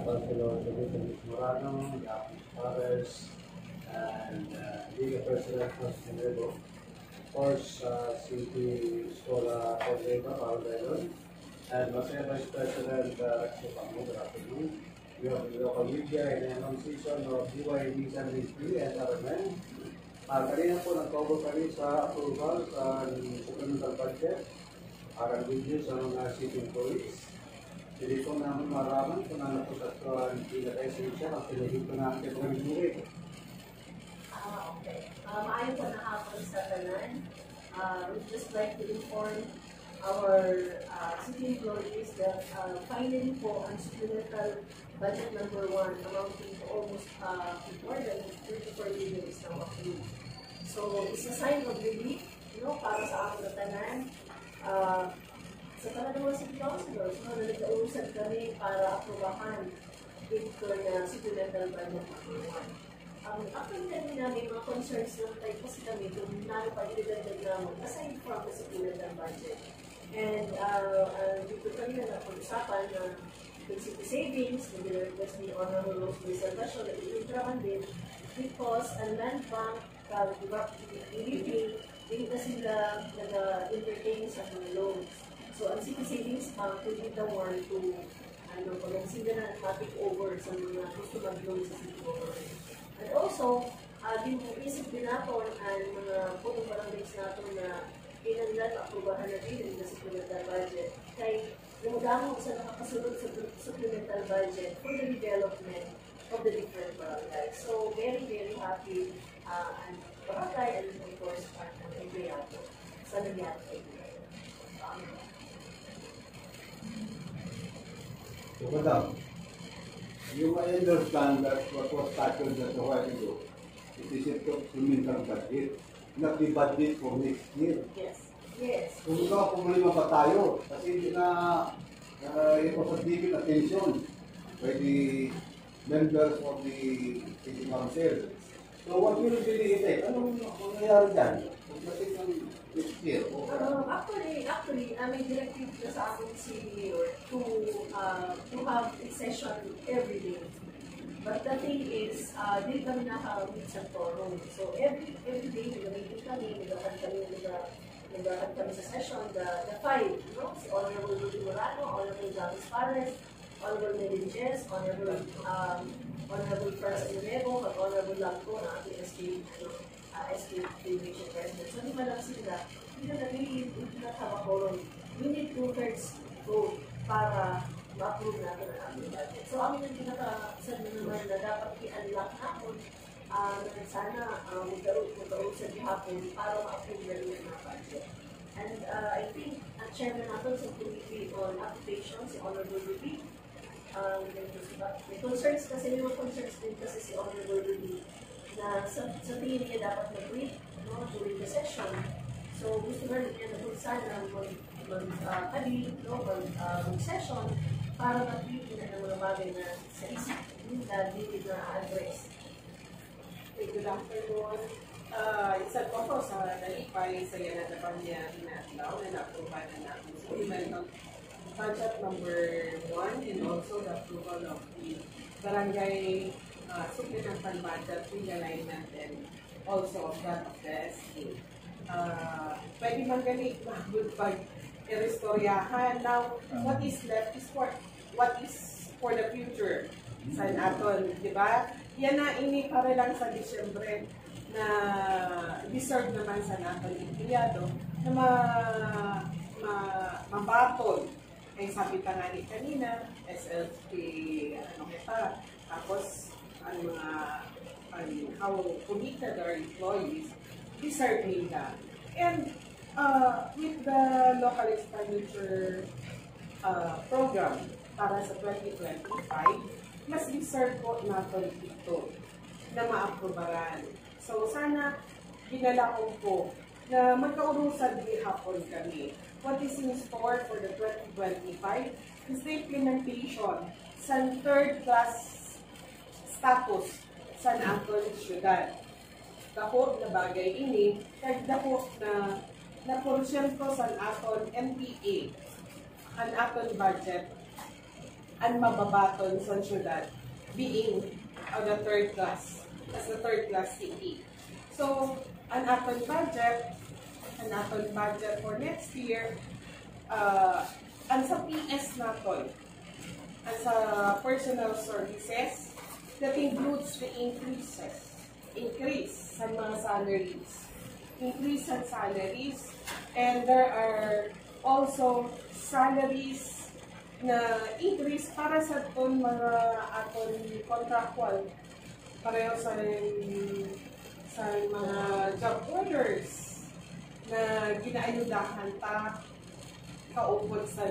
Councilor Benito Morano, Yapi Fathers, and Liga President Justin Rebo. Of course, City Scola Coordinator, Paolo Leon, and Masaya Vice President Rexo Pamo, good afternoon. We have the local media in the announcement of BYD 73 and other men. Kanina po nag-cover kami sa approval sa supplemental budget para review sa mga city employees. Hindi po namin maraman kung ano po sa ilagay sa siya ang pinagin po namin kay mga binuwi. Okay. Maayon po na hapon sa tanan. We'd just like to inform our city employees that finally po ang supplemental budget number 1 amounting to almost more than 34 million is now approved. So, it's a sign of relief, para sa aking tanan. Sa Panadawa City Councilors, na nag-uusap kami para aprobahan ito na supplemental budget number 1. Actually, namin mga concerns lang tayo kasi kami kung nalipag-idagdag namin aside from the supplemental budget. And dito kami na napag-usapan na city savings, nag-request ni Honorable Rosemary Salvacion na i-intraman din because ang land bank, hindi na sila nag-entertain sa mga loans. So, ang city savings bank will be the one to pag sila na take over sa mga gusto mag-loan sa city government. And also, isip din natin ang mga putong barangays natin na kinanlan aprubahan na din sa supplemental budget. Kaya lumudamong sa nakakasunod sa supplemental budget for the development of the different barangays. So, very, very happy ang barangay and of course ang empleyado sa nangyari. So, Madam, you may understand that what was tackled just a while ago, it is a supplemental budget, not the budget for next year. Yes. Yes. Kung ikaw, problema pa tayo, kasi hindi na it was a given attention by the members of the city council. So what will be the effect? Anong nangyayari dyan? Pagdating ng next year? Actually, may directive na sa akin si Mayor to have a session every day. But the thing is, di kami naka-meet sa forum. So every day, nag-meeting kami, nag-akan kami sa session, the five, si Honorable Rudy Morano, Honorable Javis Pares, Honorable Melinges, Honorable Francis Nuevo, at Honorable Langco na ating SK Division President. So, di ba lang sila, hindi na forum. We need 2/3 vote para ma-approve natin ang ating budget. So, amin ang pinaka-sad naman na dapat i-unlock natin sana magkaroon sa gihapon para ma-approve na rin ang budget. And I think ang chairman natin sa committee on occupation, si Honorable Ruby, may concerns kasi, may concerns din kasi si Honorable Ruby na sa tingin niya dapat mag-read during the session. So gusto na rin niya na kung sana mag-session para mag-read na ng mga bagay na sa isip na hindi na address. Good afternoon. Isa po ako sa nalipay sa yan at naman niya inatlaw na na-approval na natin supplemental budget number 1 and also the approval of the barangay supplemental budget realignment and also of that of the SK. Pwede man ganit mahigod pag i-restoryahan. Now, what is left is what is for the future sa aton, di ba? Yan na ini para lang sa Disyembre na deserve naman sa naton empleyado na mabatol. Ay sabi pa nga ni kanina, SLP, tapos ang mga how committed our employees, deserve nila. And with the local expenditure program para sa 2025, mas deserve po natin ito na ma-aprobaran. So sana ginala ko po na magkaurusad hapon kami. What is in store for the 2025 is the implementation sa third class status sa naton syudad. Dako na bagay ini, kag dako na porsyento sa aton MPA, ang aton budget ang mababaton sa syudad being the third class, as the third class city. So, ang aton budget for next year, ang sa PS naton, ang sa personal services, that includes the increase sa mga salaries. Increase sa salaries, and there are also salaries na increase para sa mga aton contractual, pareho sa mga job orders na ginaayudahan ta kaupod sa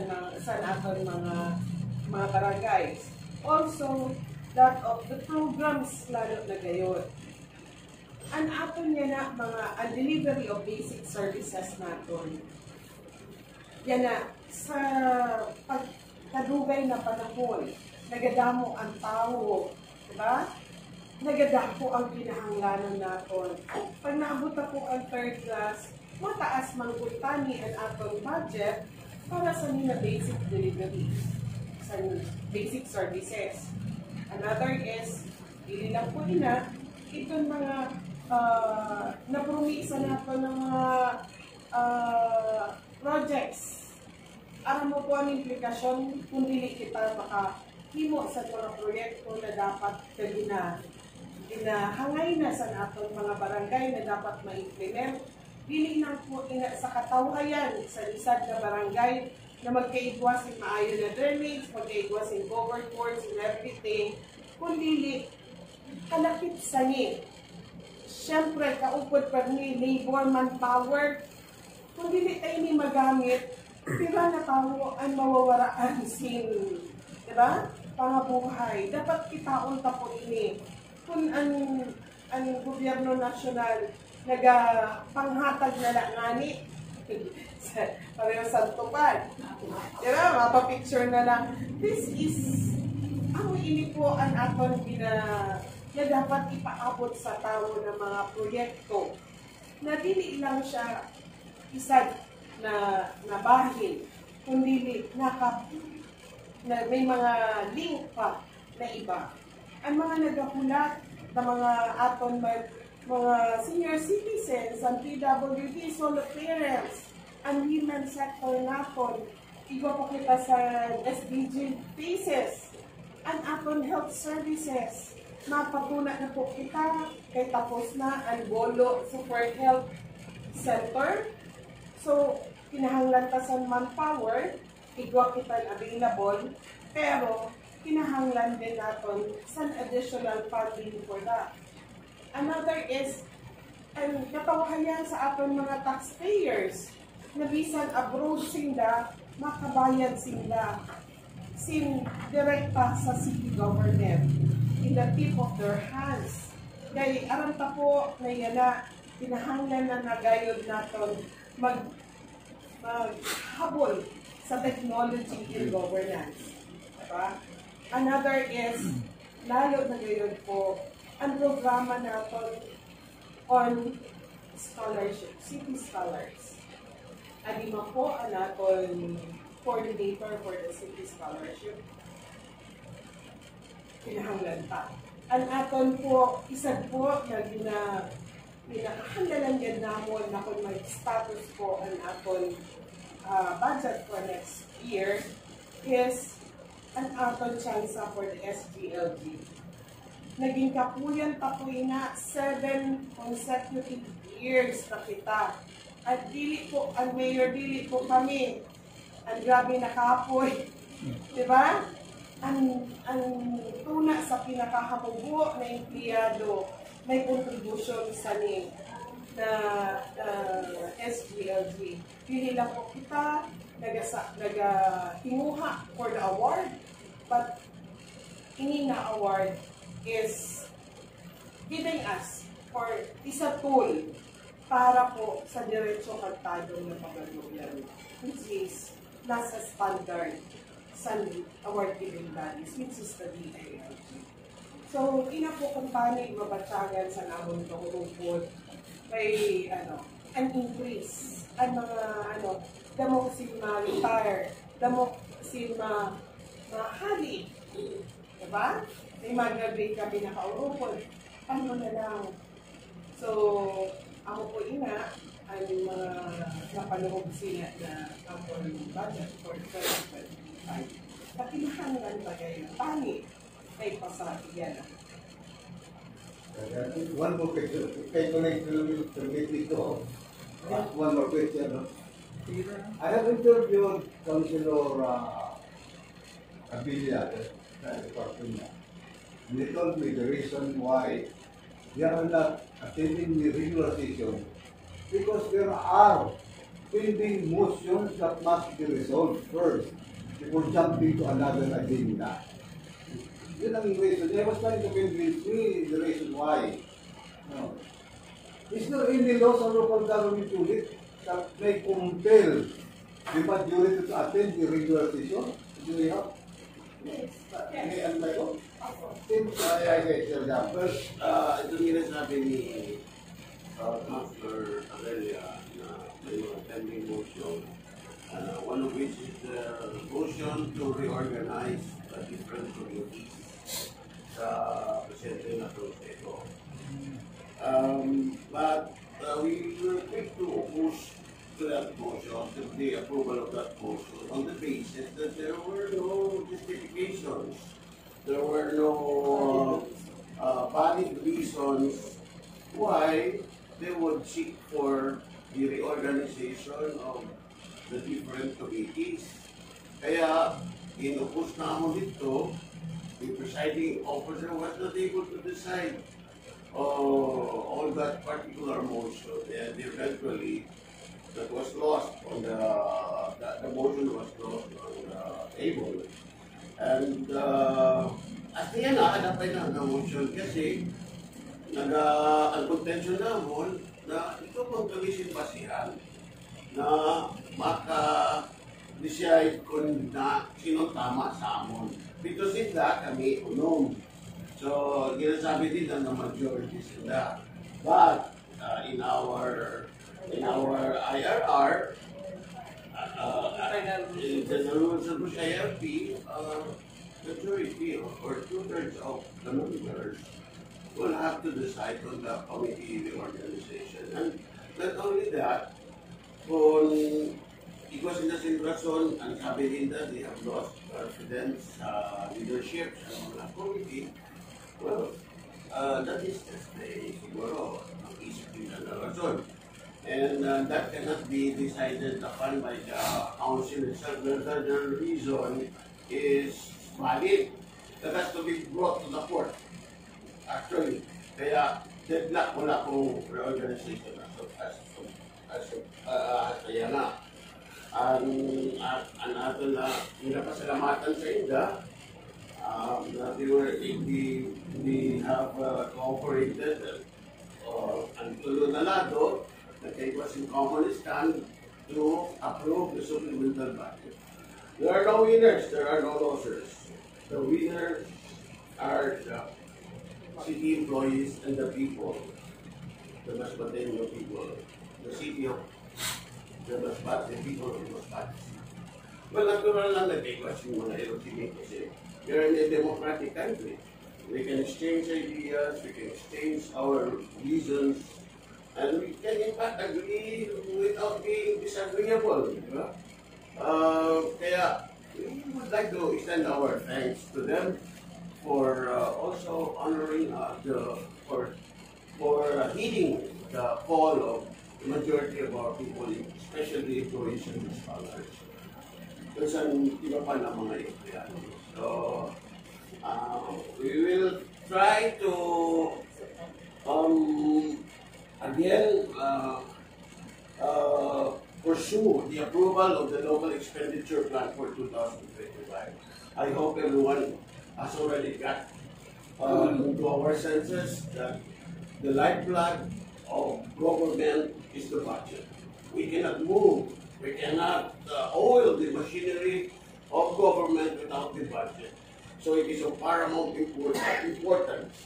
aton mga barangays. Also, that of the programs lalo na gayon. Ang aton niya na ang delivery of basic services naton. Yan na, sa pagkadugay na panahon, nagadamo ang tao, diba? Nagadako ang kinahanglanan naton. Pag naabot ako ang third class, mataas manggutani ang aton budget para sa nila basic delivery, sa basic services. Another is, hindi lang po itong mga napromisa nato ng mga projects. Aram mo po ang implikasyon kung dili kita makahimo sa mga proyekto na dapat ginahangay na sa atong mga barangay na dapat ma-implement. Dili na po sa katawhayan sa lisad na barangay na magkaigwas in maayo na drainage, magkaigwas in covered boards and everything, kundi kalapit sa ni. Siyempre, kaupod pa ni labor manpower, kung dili tayo ni magamit, pira na tao ang mawawaraan sin, diba? Pangabuhay. Dapat kitaon ta po ini. Kung ang gobyerno nasyonal nagapanghatag na lang ngani, pareho sa tupad. Diba? Mapapicture na lang. This is, ang ini po ang aton na dapat ipaabot sa tao ng mga proyekto na dili lang siya isad na bahin, kundi na may mga link pa na iba. Ang mga nagahulat na mga aton mga senior citizens, ang PWD, solo parents, ang women sector naton, iba po kita sa SDG phases, ang aton health services, mapatuna na po kita kay tapos na ang Bolo Super Health Center. So, kinahanglan ta sa manpower, igwa kita available, pero kinahanglan din natin some additional funding for that. Another is, ang katawahan sa aton mga taxpayers, na bisan abroad sila, makabayad sila sin direkta sa city government in the tip of their hands. Kaya aram ta po na yana, kinahanglan na nagayod naton maghabol sa technology in governance. Diba? Another is, lalo na gayon po, ang programa natin on scholarship, city scholars. Anima po ang natin coordinator for the city scholarship. Kinahanglan pa. Ang aton po, isag po na pinakahanggalan yan namon na kung may status po ang aton budget for next year is an aton chance for the SGLG. Naging kapuyan pa po na 7 consecutive years na kita. At dili po, ang mayor dili po kami. Ang grabe na kapoy. Diba? Ang tuna sa pinakahamubo na empleyado may contribution sa ni na SGLG. Dili lang po kita nagahinguha for the award, but ini na award is giving us for isa tool para po sa diretso kagtadong na pagkaluyan, which is nasa standard sa award giving bodies, which is the DILG. So, ina po kung paano ibabatsagan sa namon itong rupod may an increase, ang mga damok si ma-retire, damok si Mahali. Diba? May mag-graduate kami na kaurupon. Ano na lang? So, ako po ina, ang mga napaloob sila na ang budget for 2025. Pakilahanan ba kayo? Pangit kay pasakyan. One more question. Kay connect to dito. One more question. No? I have interviewed Councilor Abilia, the department niya. And they told me the reason why they are not attending the regular session because there are pending motions that must be resolved first before jumping to another agenda. Yun ang reason. They was trying to convince me the reason why. No. Is there any law sa local government unit that may compel the majority to attend the regular session? Do we have? Yes. Any unlike law? Since First, ito nila sabi ni Councilor Aurelia na may mga pending motion. One of which is the motion to reorganize the different committees sa Presidente na Proseso. But we were quick to oppose to that motion, to the approval of that motion, on the basis that there were no justifications. There were no valid reasons why they would seek for the reorganization of the different committees. Kaya, inupos namin dito, the presiding officer was not able to decide on that particular motion, and eventually that was lost on the motion was lost on the table. And at the end, nakalapay na ang motion kasi ang contention namin na ito pang kamisin basihan na maka-decide kung sino tama sa amon. Because sila kami unom. So, ginasabi din ng majority sila. But, in our IRR, in the rules of the IRP, majority or two-thirds of the members will have to decide on the committee reorganization. And not only that, kung ikaw sila sa rason, ang sabi nila, they have lost confidence sa leadership sa mga committee. Well, that is just siguro ang isip nila na rason. And that cannot be decided upon by the council itself. The reason is valid. That has to be brought to the court. Actually, kaya deadlock wala kong reorganization kaya na. Ang ato na pinapasalamatan sa inda, we have cooperated ang tulo na lado that it was in common stand to approve the supplemental budget. There are no winners, there are no losers. The winners are the city employees and the people, the Masbateno people, the city of the Masbate people of Masbate. Well, natural lang nag-equas yung mga LOTV kasi we're in a democratic country. We can exchange ideas, we can exchange our reasons, and we can in fact agree without being disagreeable. Diba? Kaya we would like to extend our thanks to them for also honoring for heeding the call of the majority of our people, especially employees and scholars. Kung saan iba pa na mga empleyado. So, we will try to again pursue the approval of the local expenditure plan for 2025. I hope everyone has already got into our senses that the lifeblood of government is the budget. We cannot move, we cannot oil the machinery of government without the budget. So it is of paramount importance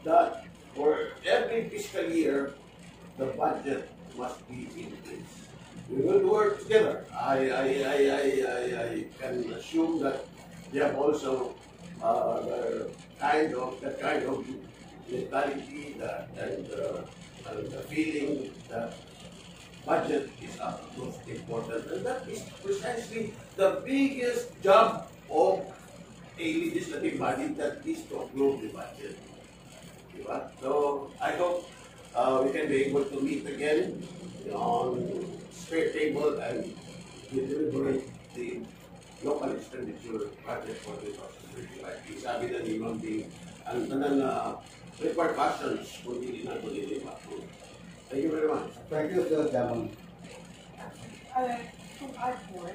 that for every fiscal year, the budget must be in place. We will work together. I can assume that they have also that kind of mentality and the feeling that budget is most important, and that is precisely the biggest job of a legislative body, that is to approve the budget. Diba? So I hope we can be able to meet again on square table and deliberate the local expenditure budget for 2035. Sabi na ni Ma'am Ding, ang tanang repercussions kung hindi na ito nilipat. Thank you very much. Thank you, Sir Jamon. To add more,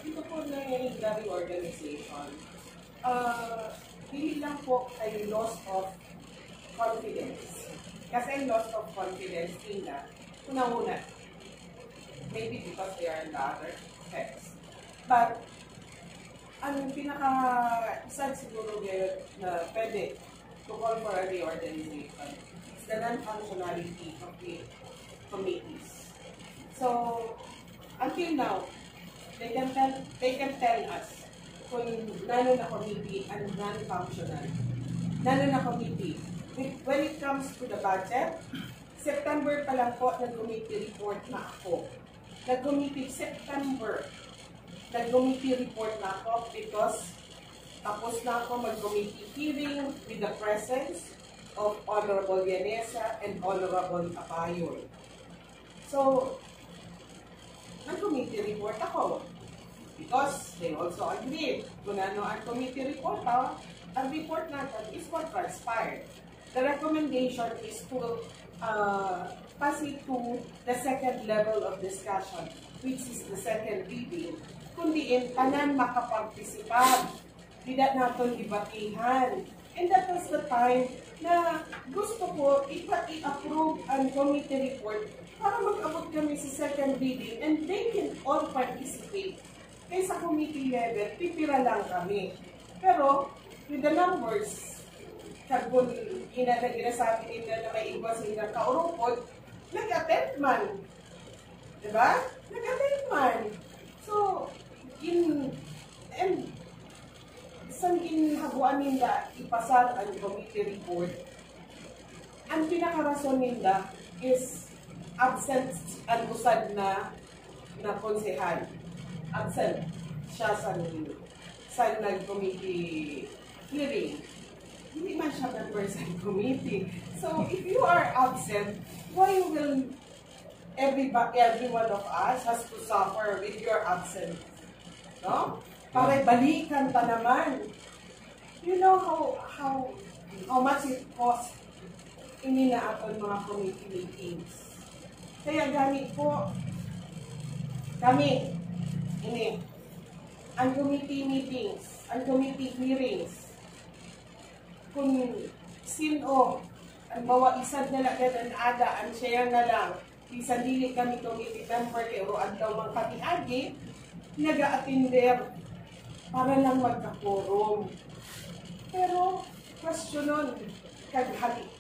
dito po na yung reorganization, hindi lang po ay loss of confidence. Kasi loss of confidence nila, una-una, maybe because they are in the other sex. But, ang pinaka-sad siguro ngayon na pwede to call for a reorganization is the non-functionality of the committees. So, until now, they can tell us kung nano na committee and non-functional. Nano na committee. When it comes to the budget, September pa lang po nag-committee report na ako. Nag-committee report na ako because tapos na ako mag-committee hearing with the presence of Honorable Yanesa and Honorable Apayon. So, nag-committee report ako because they also agreed kung ano ang committee report. Ang report natin is what transpired. The recommendation is to pass it to the second level of discussion, which is the second reading, kundi tanan makapartisipan, tidak natin ibatihan. And that was the time na gusto ko i-approve ang committee report para mag-abot kami sa second reading and they can all participate. Kaya sa committee level, pipira lang kami. Pero, with the numbers, kung ginasabi nila na may iba silang kaurupot, nag-attend man. Diba? Nag-attend man. So, isang ginhabuan nila ipasar ang committee report, ang pinakarason nila is absent ang usad na konsehal. Absent siya sa nag-committee hearing. Hindi man siya member sa committee. So, if you are absent, why will every one of us has to suffer with your absence? No? Para balikan pa naman. You know how much it costs ininaapon mga committee meetings. Kaya gamit po kami ang committee meetings, ang committee hearings, kung sino ang bawa isad na lang ang ada, ang share na lang, isang dili kami committee member kay Roan daw mga katiagi, nag-a-attender para lang magka-quorum. Pero, question nun,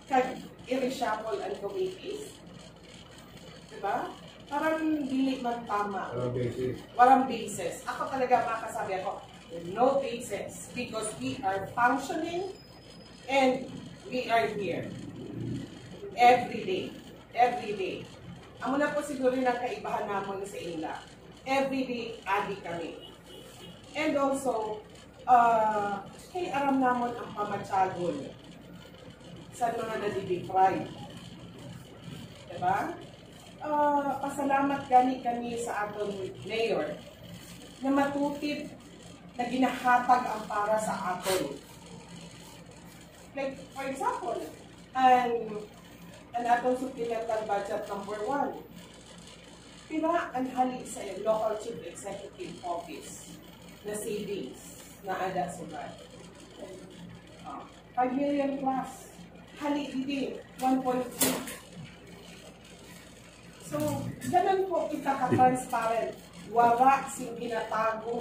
kag-i-reshuffle ang committees. Diba? Parang dili man tama. Walang basis. Ako talaga makasabi ako, no basis. Because we are functioning and we are here. Every day. Every day. Amo na po siguro ng kaibahan naman sa ila. Every day, adi kami. And also, kay aram namon ang pamatyagon sa mga nadideprive. Diba? Pasalamat gani kami sa aton mayor na matutid na ginahatag ang para sa aton. Like, for example, ang atong supplemental budget number 1. Diba ang hali sa local chief executive office na savings na ada sa budget. 5 million plus. Hali dito, 1.2. So, ganun po kita ka-transparent. Wala sing ginatago.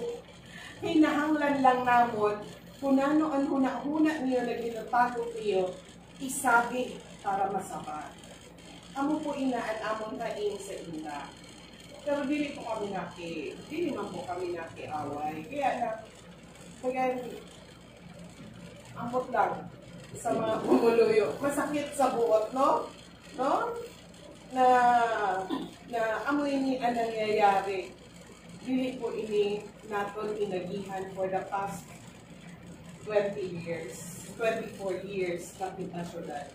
Hinahanglan lang namon kung ano ang huna-huna niyo na ginatago niyo, isabi para masabat. Amo po inaan amon kain sa ina. Pero dili man po kami nakiaway. Kaya na, Kaya, ambot lang sa mga pumuluyo. Masakit sa buot, no? No? Na amoy ni ang nangyayari. Dili po ini naton inagihan for the past 20 years, 24 years na kita syudad.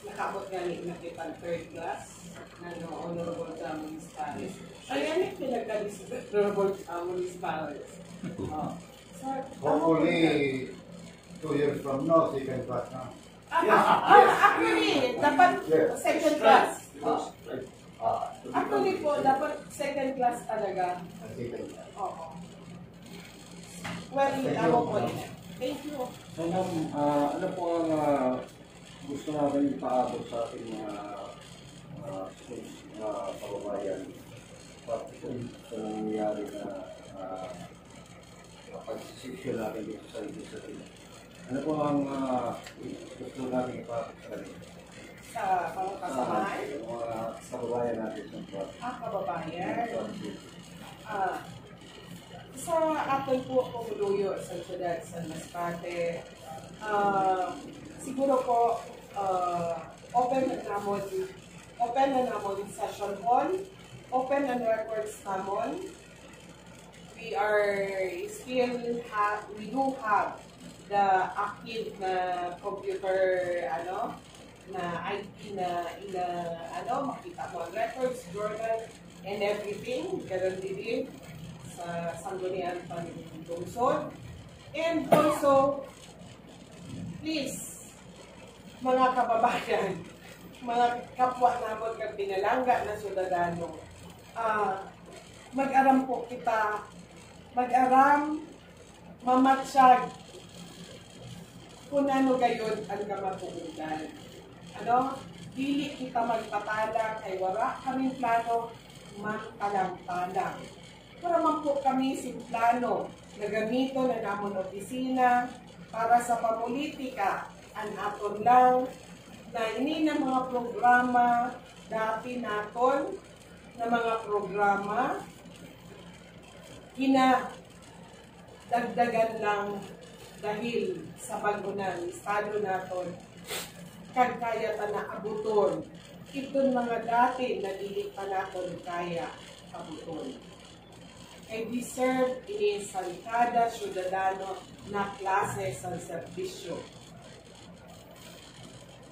Nakabot nga ni nakitang third class na Honorable Jamunis Paris. Ayan yung pinagkalis Honorable Jamunis Paris. Hopefully, 2 years from now, second class na. Actually, dapat second class. Actually po, dapat second class talaga. Second class. Oo. Well, tama po din. Thank you. So ma'am, ano po ang gusto namin ipaabot sa ating mga kababayan pati sa nangyayari na pagsisisyo natin dito sa legislative? Ano po ang gusto namin ipaabot sa kanila? Sa pangkasamahan? Sa mga kababayan natin sa Kababayan. Sa atin po pumuluyo sa siyudad San Masbate, siguro po open na namon session hall, open ang records namon. We do have the active na computer na IT na makita mo ang records, journal, and everything. Ganun din sa Sangguniang Panlungsod. And also, please, mga kababayan, mga kapwa namon kag pinalangga na sudadano, mag-aram po kita, mamatsyag kung ano gayon ang kamatuunan. Dili kita magpatala kay wala kaming plano, magtalang-talang. Para man po kami simplano na gamito na namon opisina para sa pamulitika ang aton lang na ini na mga programa dati naton na mga programa dagdagan lang dahil sa bagunan estado naton kag kaya ta na abuton iton mga dati na dili pa naton kaya abuton. I deserve ini Salikada Ciudadano na klase sa serbisyo.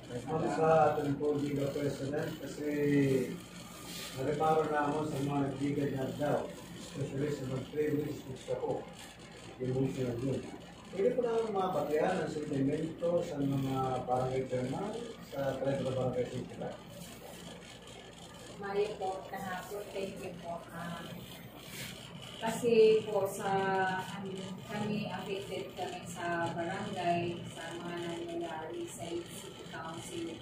Ako sa ating po Liga President kasi narimaro na ako sa mga Liga niya daw, especially sa mga 3 weeks gusto ko, emotional yun. Pwede ko naman mapatihan ang sentimento sa mga barangay chairman sa 3 na barangay sila. Mario po, kahapon, thank you po. Kasi po kami affected kami sa barangay, sa mga nangyayari sa City Council.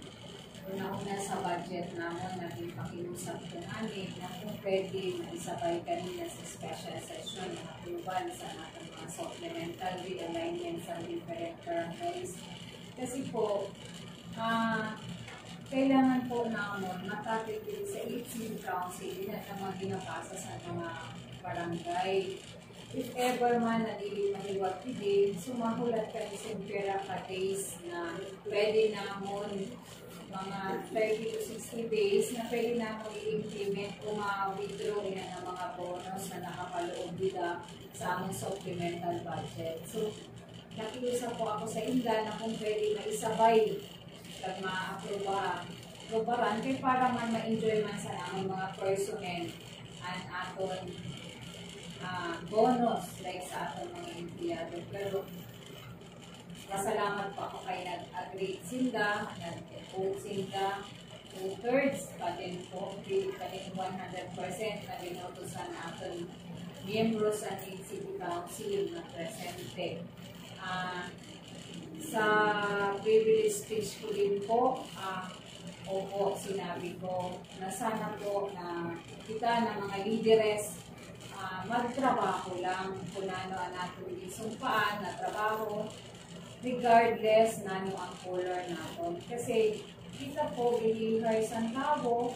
Una-una sa budget namin, naging pakiusap ko namin na kung pwede na isabay kanina sa special session na approval sa ating mga supplemental realignment sa different barangays. Kasi po, kailangan po namin matapigil sa City Council na naman ginapasa sa mga barangay. If ever man na dili mahiwag today, sumahulat kami sa pera ka days na pwede namon mga 30 to 60 days na pwede namon i-implement kung ma-withdraw na ng mga bonus na nakapaloob nila sa aming supplemental budget. So, nakiusap po ako sa Inda na kung pwede maisabay at ma-aprobaran kaya para man ma-enjoy man sa aming mga personnel ang aton bonus like sa ating mga empleyado. Pero masalamat po ako kay nag-agree sila, nag-vote sila, 2/3, patin po, patin 100% na binutusan na ating miyembro sa City Council na presente. Sa privilege speech ko din po, opo, sinabi ko na sana po na kita ng mga lideres magtrabaho lang kung ano ang natin isumpaan na trabaho regardless na ano ang color natin. Kasi kita po ilihar sa tao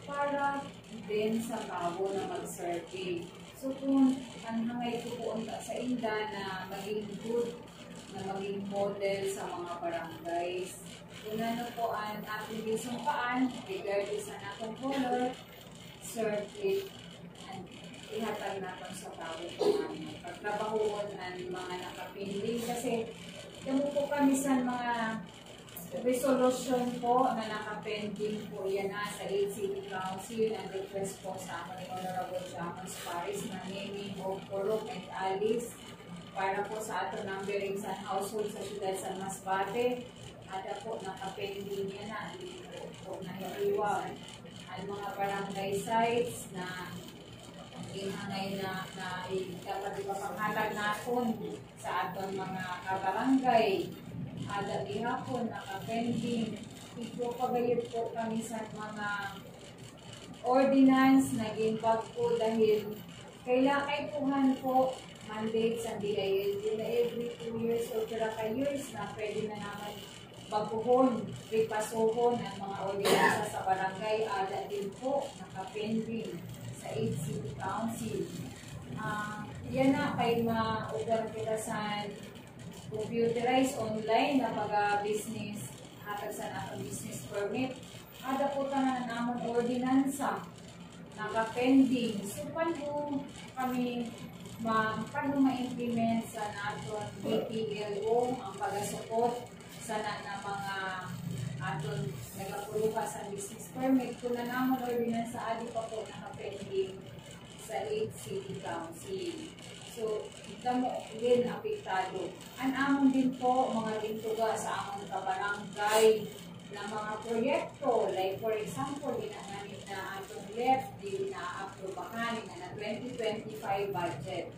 para din sa tao na mag-survey. So So kung ang hangay ko po sa inda na maging good, na maging model sa mga barangays. Kung ano po ang ating isumpaan, regardless sa natong color, serve it, and ihatag natin sa tawag po namin. Pagtrabahoon ang mga nakapinding kasi kamo po kami sa mga resolution po na nakapending po yan sa 8 City Council and request po sa amin ni Honorable Jamus Paris na naming of Purok and Alice para po sa ato numbering sa household sa siyudad San Masbate. Ada po nakapending yan na hindi po nahiiwan ang mga barangay sites na hangay na dapat ipapanghalag natin sa aton mga kabarangay. Ada hapon nakapending. Ito pagayod po kami sa mga ordinance na gimbag po dahil kailangan po mandate sa DILG na every 2 years o 3 years na pwede na naman baguhon, ripasuhon ang mga ordinansa sa barangay. Ada din po nakapending sa 8 City Council. Yan na kay maugar kita sa computerized online na pag-business hatag sa natong business permit. Ada po tanan namon ordinansa nakapending. So paano kami paano ma-implement sa naton BPLO ang pag-support sa na mga aton nagapuluha sa business permit. Kung na namon ordinansa adi pa po nakapending sa 8 City Council. So, mo din apektado. Ang amon din po, mga lintuga sa among kabarangay na mga proyekto, like for example, ginanganit na atong left, di na-aprobahan na 2025 budget.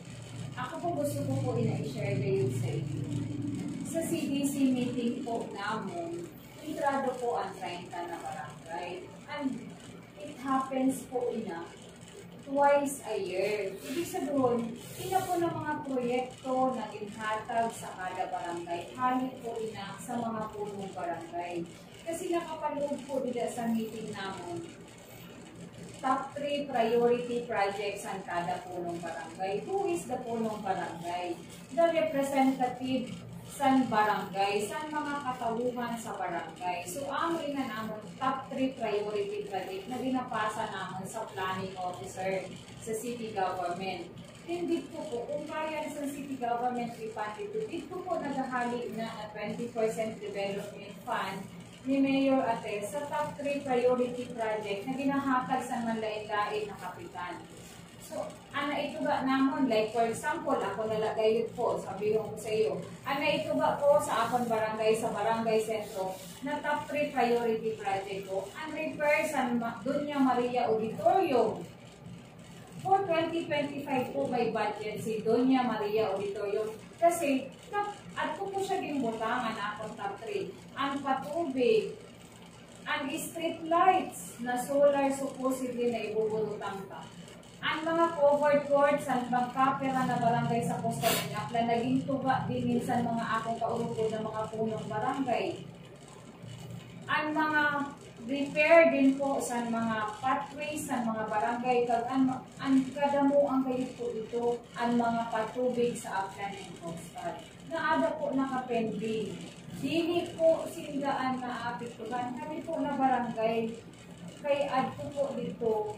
Ako po gusto ko po ina-share kayo sa inyo. Sa CDC meeting po namon, entrado po ang 30 na barangay. And it happens po twice a year. Ibig sabihin, po ng mga proyekto na inhatag sa kada barangay, halit po sa mga punong barangay. Kasi nakapaloob po dito sa meeting namin, top 3 priority projects ang kada punong barangay. Who is the punong barangay? The representative san barangay, san mga katauhan sa barangay. So, amin na naman top 3 priority project na binapasa naman sa planning officer sa city government. Hindi po kung kaya sa city government refunded, dito po naghahali na 20% development fund ni Mayor Ate sa top 3 priority project na ginahatag sa manlain-lain na kapitan. So, ito ba naman, like for example, ako nalagay yun po, sabi ko sa iyo, ito ba po sa akong barangay, sa barangay sentro, na top 3 priority project ko, repair sa Doña Maria Auditorium. For 2025 po may budget si Doña Maria Auditorium kasi at po siya gimbutangan akong top 3. Ang patubig, ang street lights na solar supposedly na ibubulutang ka. Ang mga covered courts, ang pagkapera na barangay sa Costa Rica, naging tuba din minsan mga akong kaulupod ng mga punong barangay. Ang mga repair din po sa mga pathways, sa mga barangay, ang kadamo ang kalit po ito, ang mga patubig sa Aklan and Coastal. Naada po nakapending. Dili po sindaan na apektuhan. Kami po na barangay, kay adto po dito,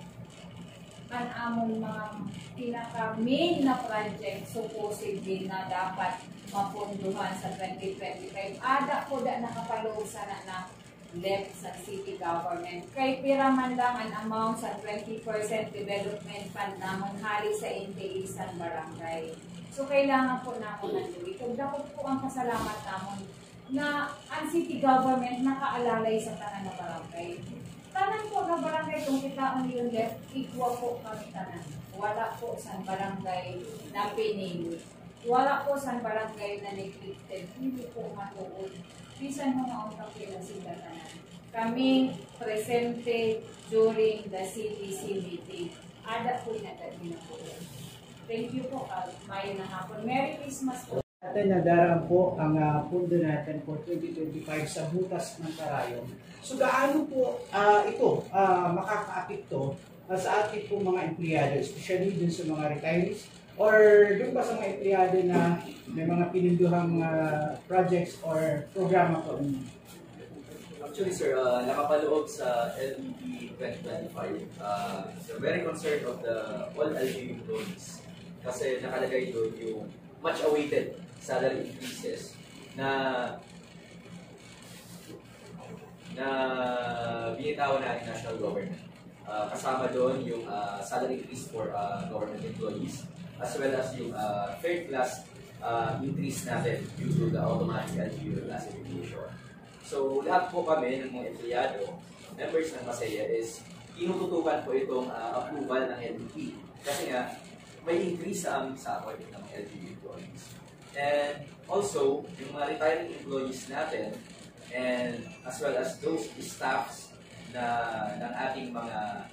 ang among mga pinaka-main na project supposedly na dapat mapunduhan sa 2025. Ada po da nakapaloob sana na left sa city government. Kay piraman lang ang amount sa 20% development fund namon hali sa NPA sa barangay. So kailangan po namon nanduwi. Kung dapat po ang pasalamat namon na ang city government nakaalalay sa tanan na barangay. Tanan po na barangay kung kita ang yung left, ikwa po kami tanan. Wala po sa barangay na pinili. Wala po sa barangay na neglected. Hindi po matuod. Bisan mo mautang sila sila tanan. Kami presente during the CDC meeting. Ada po inagad na po. Thank you po. Mayo na hapon. Merry Christmas po. Natin nadaraan po ang pundo natin for 2025 sa Butas ng Karayom. So gaano po ito makakaapekto sa ating po mga empleyado, especially dun sa mga retirees or dun pa sa mga empleyado na may mga pininduhang projects or programa po. Actually, sir, nakapaloob sa LEP 2025, so very concerned of the all LGU loans kasi nakalagay doon yung much awaited salary increases na binitawan na ng national government. Kasama doon yung salary increase for government employees as well as yung third class increase natin due to the automatic LGU classification. So, lahat po kami ng mga empleyado, members ng Masaya is tinututukan po itong approval ng LDP. Kasi nga, may increase sa aming sahod ng mga LGU employees. And also, yung mga retiring employees natin, and as well as those staffs ng ating mga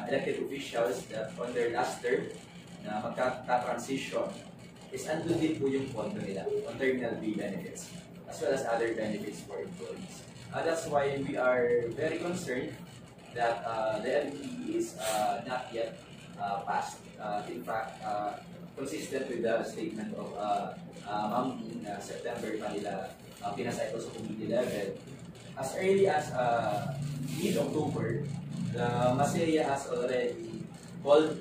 elected officials that on their last term na magka-transition, is andun din po yung pondo nila on terminal B benefits, as well as other benefits for employees. That's why we are very concerned that the LPE is not yet passed. In fact, consistent with the statement of Ma'am na September pa nila pinasa ito sa committee level. As early as mid-October, the Masaya has already called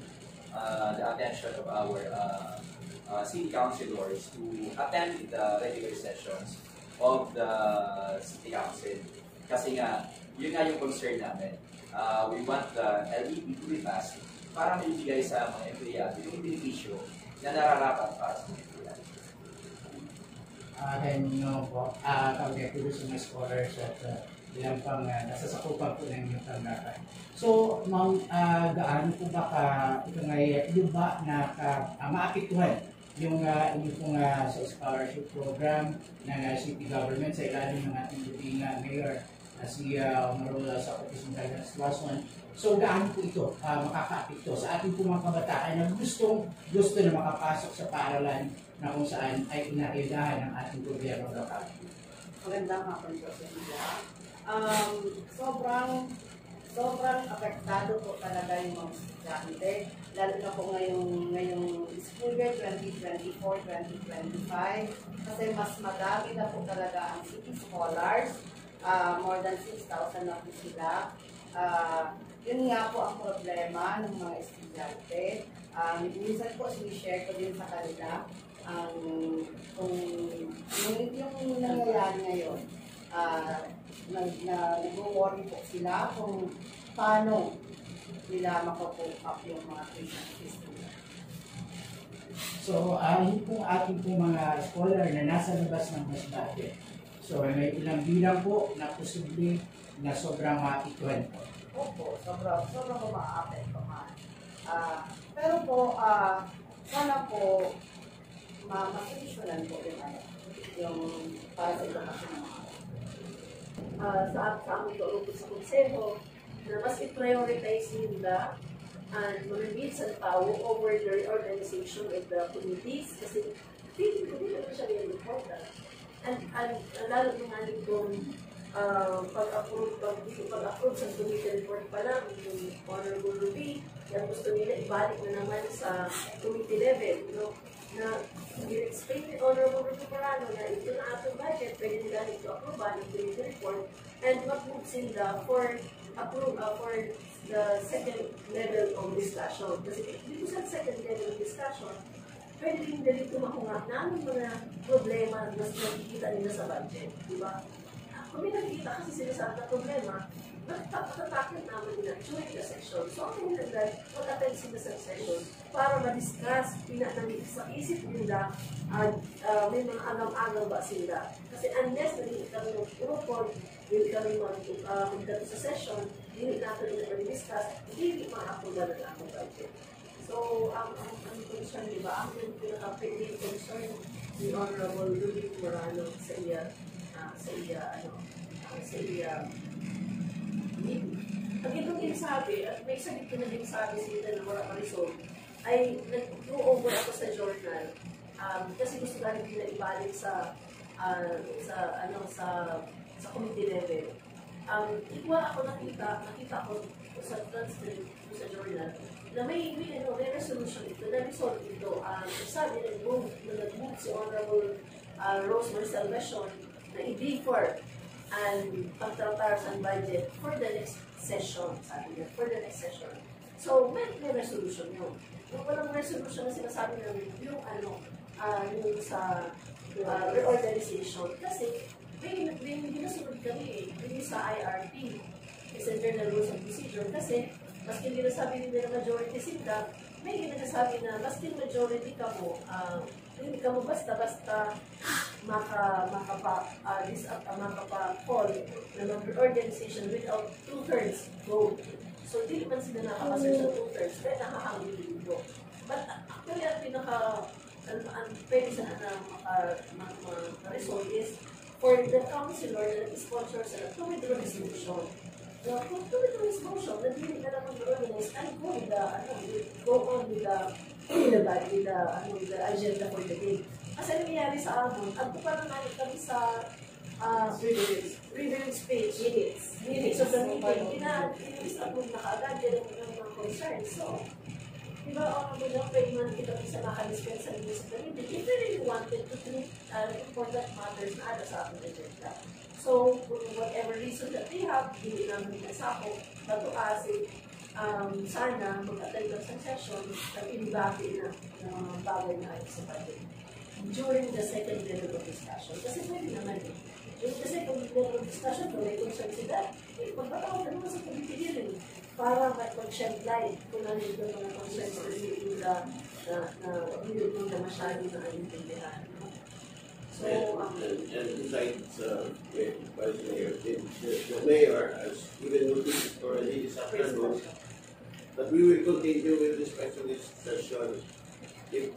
the attention of our city councilors to attend the regular sessions of the city council. Kasi nga, yun nga yung concern namin. We want the LEP to be passed para maibigay sa mga empleyado yung benepisyo na nararapat para sa mga empleyado. Kami po sa mga scholars at ilang pang nasasakupan po ng inyong tanggapan. So, Ma'am, gaano po ba ito ba na maapektuhan yung inyong pong sa scholarship program ng city government sa ilalim ng ating dating mayor na si Honorable sa Patisong Dallas Waswan. So, gaano po ito makaka-apekto sa ating pong mga kabataan na gusto na makapasok sa paaralan na kung saan ay inaayudahan ng ating gobyerno lokal. Magandang hapon po sa inyo. Sobrang apektado po talaga yung mga estudyante, lalo na po ngayong school year 2024-2025, kasi mas madami na po talaga ang city scholars, more than 6,000 na po sila. Yun nga po ang problema ng mga estudyante. Minsan po sinishare ko din sa kanila kung yung nangyayari ngayon. Nag-worry po sila kung paano nila makapoke up yung mga tuition system. So, yung pong ating pong mga scholar na nasa labas ng Masbate. So, may ilang bilang po na posible na sobrang maapektuhan po. Opo, sobrang umaapektuhan. Pero po, sana po, masolusyonan po yung para sa edukasyon ng mga sa aming loob sa konseho na mas i-prioritize nila and managit sa tao over the reorganization of the committees kasi feeling ko din naman siya very important. And lalo nga nitong pag-approve sa committee report pa lang yung Honorable Ruby, yan gusto nila ibalik na naman sa committee level, na i-explain ni Honorable Ruby Parano na ito na atong budget, pwede nila ito approve ng committee report and mag-move sila for the second level of discussion. Kasi dito sa second level of discussion, pwede rin dito makungat na ang mga problema na nakikita nila sa budget. Diba? Kung may nakikita kasi sila sa ating problema, natatakot naman nila during the session. So, ang nilagay, mag-attend sila sa session para ma-discuss, pinanamin sa isip nila at may mga agam-agam ba sila. Kasi unless naging kami ng report, hindi kami magdato sa session, hindi natin nila discuss, hindi ma-approval na ang budget. So, ang concern, di ba? Ang pinaka-pending concern ni Honorable Ruby Morano sa iya ang itong inasabi, at may sagit ko na din sabi sila na wala ka-resolve, ay nag-go over ako sa journal kasi gusto ka rin nila ibalik sa committee level. Ikaw ako nakita ko sa transcript sa journal na may resolution ito, na resolve ito. Sabi na nag-move si Honorable Rosemary Salvacion na i-defer and pagtratar sa budget for the next session, sabi niya, for the next session. So, may resolution yun. Yung walang resolution na sinasabi namin, yung yung sa reorganization. Kasi, may ginasunod kami yung sa IRP, is Internal Rules of Procedure. Kasi, maski ginasabi nila na majority sila, may ginasabi na maski majority ka mo, hindi ka mo basta-basta makapa-call na mag-reorganization without 2/3 vote. So, hindi naman sila nakapasar sa 2/3, kaya nakahangin dito. But actually, ang pwede sana na maka-resolve is for the councilor na nag-sponsor sila to withdraw resolution. So, kung to withdraw resolution, nag-hindi ka naman organize and go on with the agenda for the day. Kasi nangyayari sa amin, at parang nalit kami sa privilege page, minutes of the meeting, ina-approve na kaagad yung mga concerns. So, di ba, pwede man kita sa nakadispensa ng sa meeting, if they really wanted to treat important matters na ada sa ating agenda. So, for whatever reason that they have, hindi namin nasako, but to us, sana mag-attend ng session at inibati na ng bagay na ay sa budget during the second level of discussion. Kasi pwede naman eh. Kasi kung level of discussion, kung may concern sila, magpatawag na naman sa committee din para mag-shed light kung ano yung mga concerns na hindi na masyado na intindihan. So, and besides, Vice Mayor, the Mayor has given notice already this afternoon that we will continue with this specialist session if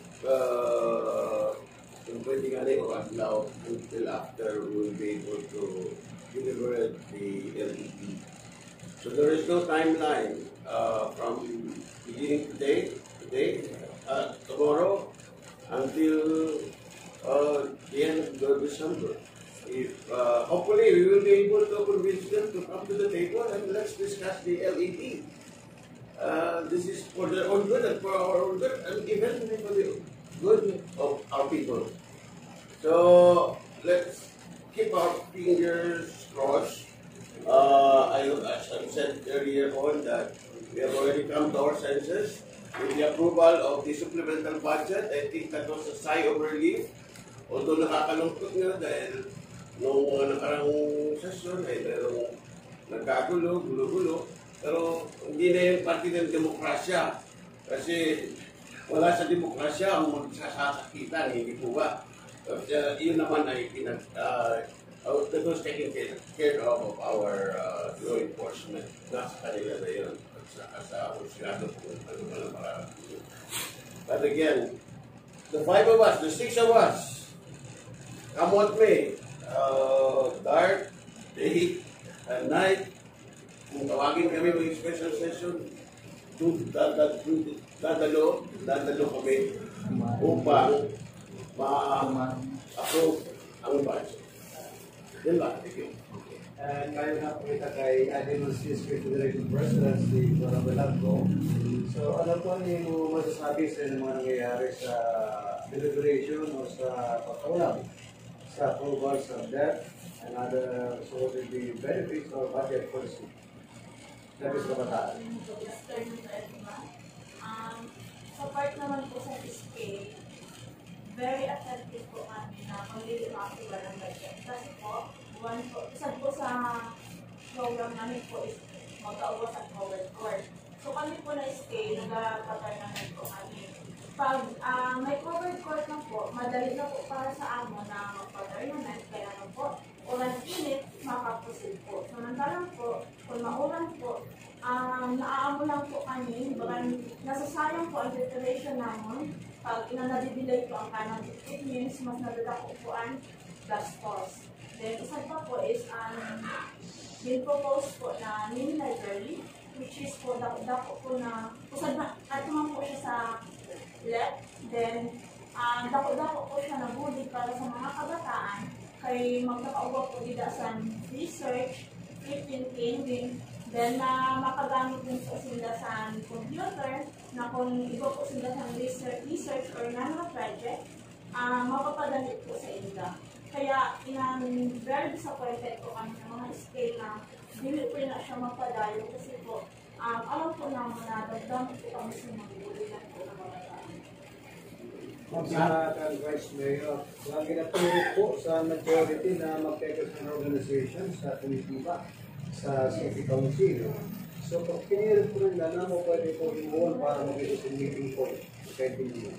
kung pwede nga rin o adlaw until after we will be able to deliver the LEP. So there is no timeline from beginning today, tomorrow, until the end of December. If hopefully we will be able to convince them to come to the table and let's discuss the LEP. This is for their own good and for our own good, and even for the good of our people. So let's keep our fingers crossed. As I said earlier on, that we have already come to our senses with the approval of the supplemental budget. I think that was a sigh of relief. Although nakakalungkot nga dahil noong mga nakarang session ay merong nagkagulo, gulo-gulo. Pero hindi na yung parte ng demokrasya. Kasi wala sa demokrasya ang magsasakitan, hindi po ba? Yun naman ay that was taken care of our law enforcement. Nasa kanila na yun. Sa Husyado po. But again, the 5 of us, the 6 of us, come what may, dark, day, at night, kung tawagin kami ng special session, dadalo kami upang ma-approve ang budget. Yan ba? Thank you. And ngayon na po kita kay Animal Seas Federation President, si Dora Velasco. So ano po yung masasabi sa mga nangyayari sa deliberation o sa pagkaulam sa approvals of debt and other so the benefits or budget policy? Labis kabataan. Sa part naman po sa SK, very attentive po kami na maglilimaksi ba ng budget. Kasi po, isa po sa program namin po is mag-auwas at covered court. So kami po na SK, nag-paternament po kami. Pag may covered court na po, madali na po para sa amo na mag-paternament, kaya na po, ulan init, makaproceed po. Samantalang po, kung maulan po, naaamo lang po kami, nasasayang po ang preparation namin. Pag inanadidelay po ang kanang, it means mas nadadako po ang gastos. Then, isa pa po is, propose po na mini library, which is po, dako po na, kusad na, at naman po siya sa left. Then, dako-dako po siya na bulig para sa mga kabataan, kay magkakauwa po dida sa research, din. Then, makagamit din po sila sa computer na kung iba po sila sa research or na mga project, mapapadali po sa inyo. Kaya, very disappointed po kami ng mga scale na dili po na siya mapadayo kasi po, alam po naman na dagdam po kami sa magugulitan po ng mga tao. Mga Vice Mayor, lagi na po sa majority na mag-focus ng organization sa komitiba sa City Council. So, pag pinilit po rin na mo pwede po imuwan para mag-isip meeting po. Pwede niyo.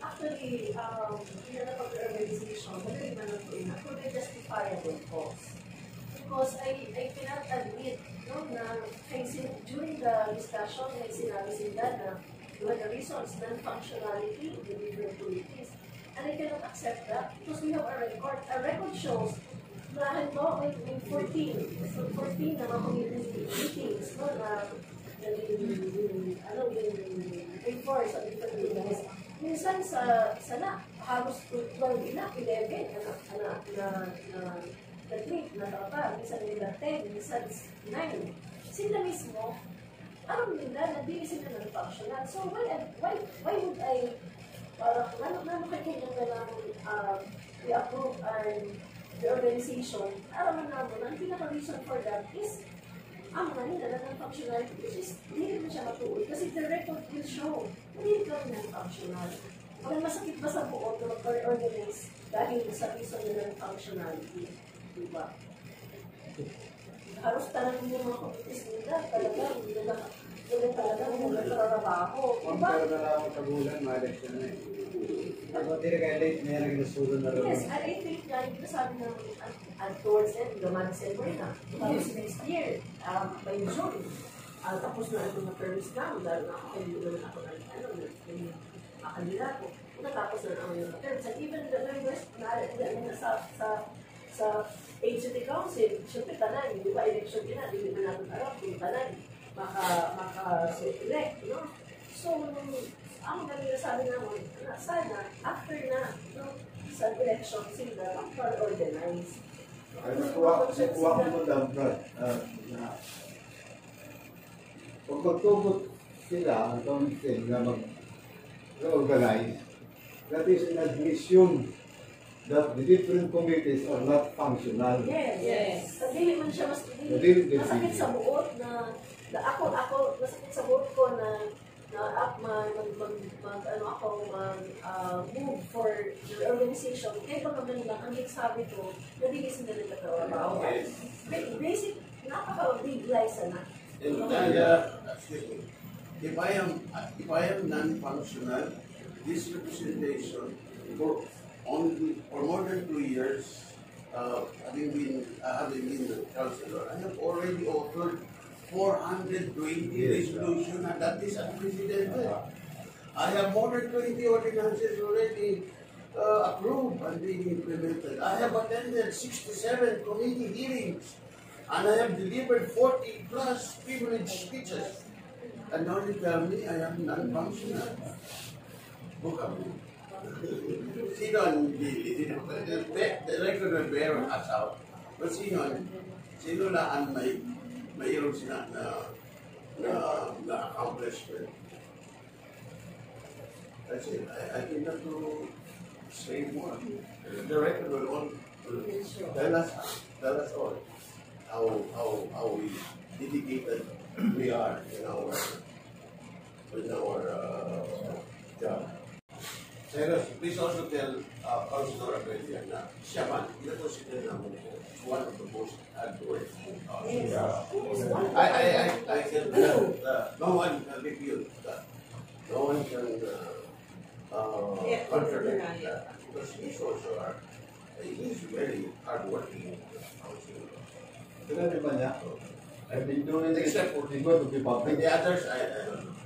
Actually, yun ang pag-organization, madali man ang po yun. Actually, justifiable cause. Because I cannot admit no, na during the discussion, may sinabi sila na one of the reasons, non-functionality of the different committees. And I cannot accept that because we have a record. A record shows na halimbawa may 14 na mga community meetings, no, na before sa different committees. Minsan halos 12 na, 11 na trip, na tapa, minsan nila 10, minsan 9. Sila mismo, alam nila na di sila non-functional. So why would I, lalo kaya na i-approve the organization, alam naman na ang pinaka-reason for that is ang nila na non-functionality, which is hindi naman siya matuloy. Kasi the record will show na hindi kami non-functional. Kung masakit ba sa buo na mag-organize dahil sa reason na non-functionality, diba? Halos talagang yung mga committees nila, talagang nagtrabaho. Pero na lang ako sa bulan, ma-election na eh. Ako tira kaya late na yan, nagnasulun na rin. Yes, and I think na yung sabi ng towards end, naman December na. Tapos next year, by June, tapos na ito na permis na, dahil na ako naman ako ng makandidato. Natapos na naman yung terms. And even the members na sa agency council, syempre tanan, di ba election din na, di ba natin alam kung tanan, maka-select, no? So, ang sabi naman, sana, after na, no, sa election sila, mag-organize. Ay, nakuha ko mo lang, Brad, na pag magtugot sila, ang council na mag-organize, that is an admission that the different committees are not functional. Yes. Hindi man siya masakit sa buot na ako masakit sa buot ko na move for the organization. Kaya pa naman lang ang sabi ko, nabigay sila ng trabaho. Basic, napaka-big lies na. If I am non-functional, this representation for more than 2 years, having been the councillor, I have already offered 420 resolutions, and that is unprecedented. I have more than 20 ordinances already approved and being implemented. I have attended 67 committee hearings, and I have delivered 40 plus privilege speeches. And now you tell me I am non-functional. Sino ang hindi? The record will bear us out. But sino lang ang mayroon sila na accomplishment. That's it. I cannot say more. The record will all tell us all how we dedicated we are in our job. Sir, please also tell Councilor Abelian na siya man, ito naman po, one of the most hardworking. I can tell no one can refute that. No one can contradict that. Because he's also he's very hardworking councilor. Sinabi ba niya? I've been doing this for the good of the public. The others,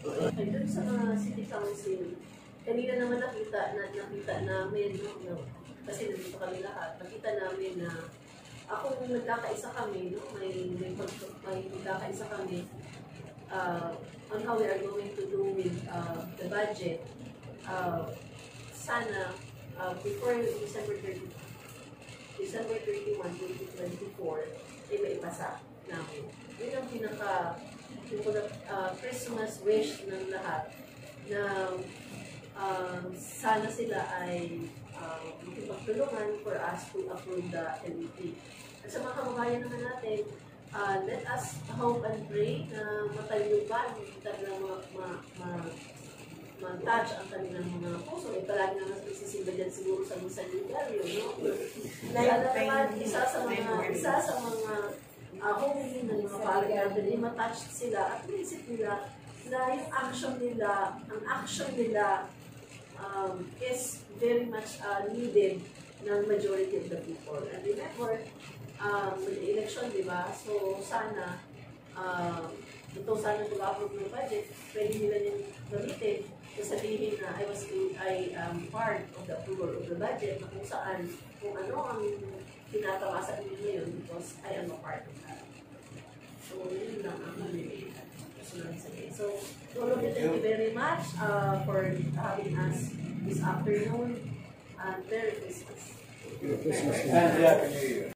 Doon sa mga city council, kanina naman nakita namin, no, kasi nandito kami lahat, nakita namin na ako nagkakaisa kami, no, may nagkakaisa kami on how we are going to do with the budget. Sana before December 30, December 31, 2024, ay maipasa namin. Yun ang Christmas wish ng lahat na sana sila ay makipagtulungan for us to approve the LEP. At sa mga kababayan naman natin, let us hope and pray na matayuban talagang ma-touch ang kanilang mga puso. Palagi naman nagsisimba dyan siguro sa mga sanitaryo, no? Dahil naman, isa sa mga humiling ng mga pari natin, ay ma-touch sila at naisip nila na yung action nila is very much needed ng majority of the people. And remember, may election, di ba? So, sana, sana mag-approve ng budget, pwede nila yung gamitin, sabihin na I am part of the approval of the budget, na kung ano ang tinatawasan nyo ngayon because I am a part of that. So, yun lang ang So, all of you, thank you very much for having us this afternoon. And Merry Christmas. And Happy New Year.